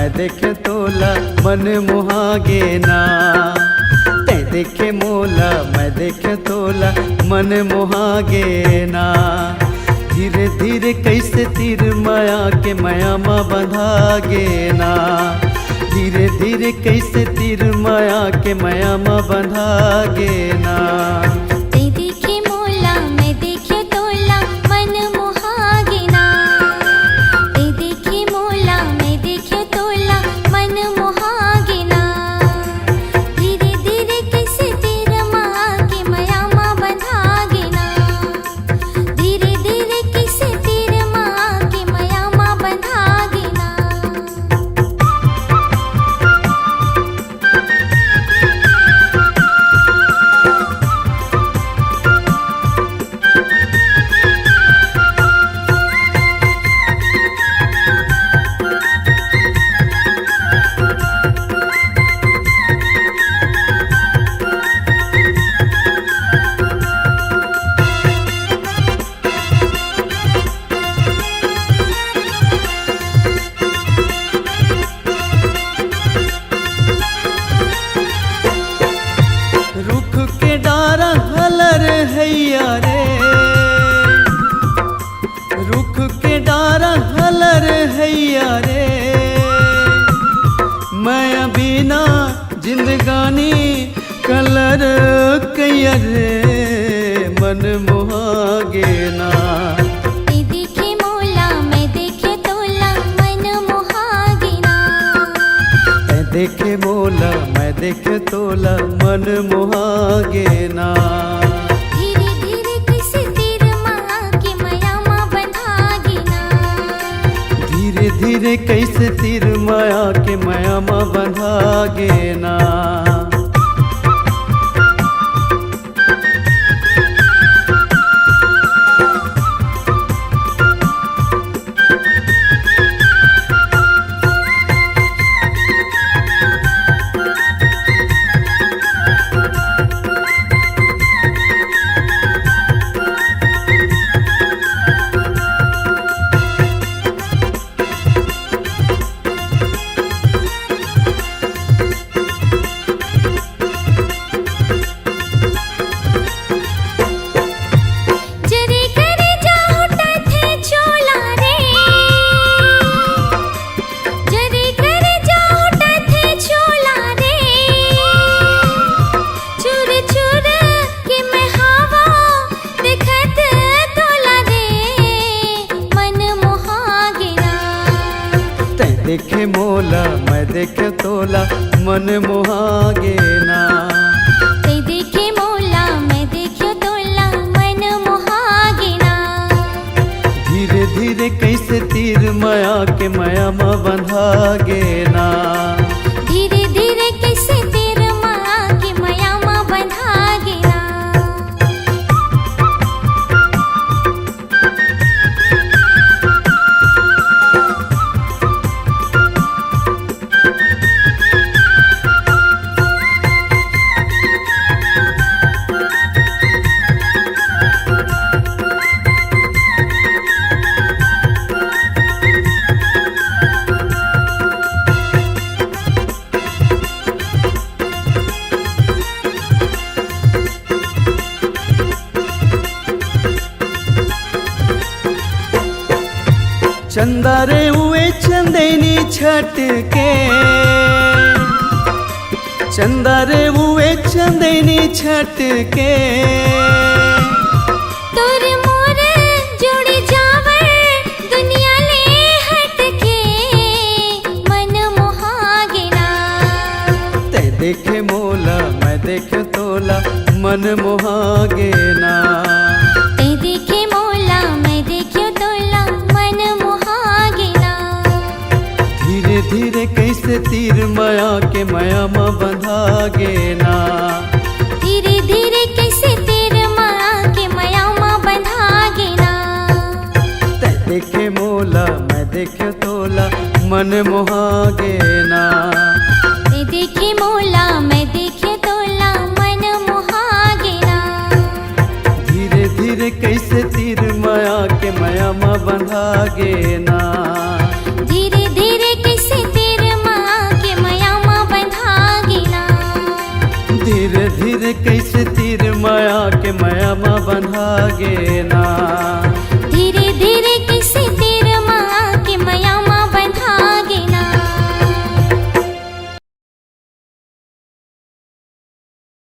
मैं देखे तोला मन मोहागे ना। ते देखे मोला मैं देखे तोला मन मोहागे ना। धीरे धीरे कैसे तीर माया के माया माँ बंधागे ना। धीरे धीरे कैसे तीर माया के माया माँ बंधागे ना। ते देखे मोला मैं देखे तोला मन मोहागे ना। ते देखे मोला मैं देखे तोला मन मोहागे ना। धीरे धीरे कैसे तीर माँ के माया माँ बंधागे ना। धीरे धीरे कैसे तीर माँ के माया माँ बंधागे ना। रुख के डारा हलर हैया रे। रुख के डारा हलर हैया रे। मैं बिना जिंदगानी कलर कैया रे। मन मोहागे ना। ते देखे मोला मैं देखे तोला मन मोहागे ना। मैं देखे मोला मैं देखे तोला मन मोहागे ना। धीरे धीरे कैसे तीर माँ के माया माँ बंधागे ना। धीरे धीरे कैसे तीर माया के माया माँ बंधागे ना। जरे करे जाऊटा थे चोला रे। जरे करे जाऊटा थे चोला रे। चुर चुर के मैं हवा देखत तोला रे। मन मोहागे ना। ते देखे मोला मैं देखे तोला मन मोहागे ना। ते देखे मोला मैं देखे तोला मन मोहागे ना। धीरे धीरे कैसे तीर माया के माया माँ बंधागे ना। धीरे धीरे कैसे तीर माँ के माया माँ बंधागे ना। चंदा रे हुए चंदेनी छट के। चंदा रे हुए चंदेनी छट के। तोर मोर जोड़ी जावर दुनिया ले हट के। मन मोहागे ना। ते देखे मोला मैं देखे तोला मन मोहागे ना। ते देखे मोला मैं देखे तोला मन मोहागे ना। धीरे धीरे कैसे तीर माया के माया माँ बंधागे ना। धीरे धीरे कैसे तीर माँ के माया माँ बंधागे ना। ते देखे मोला मैं देखे तोला मन मोहागे ना। ते देखे मोला मैं देखे तोला मन मोहागे ना। धीरे धीरे कैसे तीर माया के माया माँ बंधागे ना। धीरे धीरे कैसे तीर माया मा बंधा गे ना।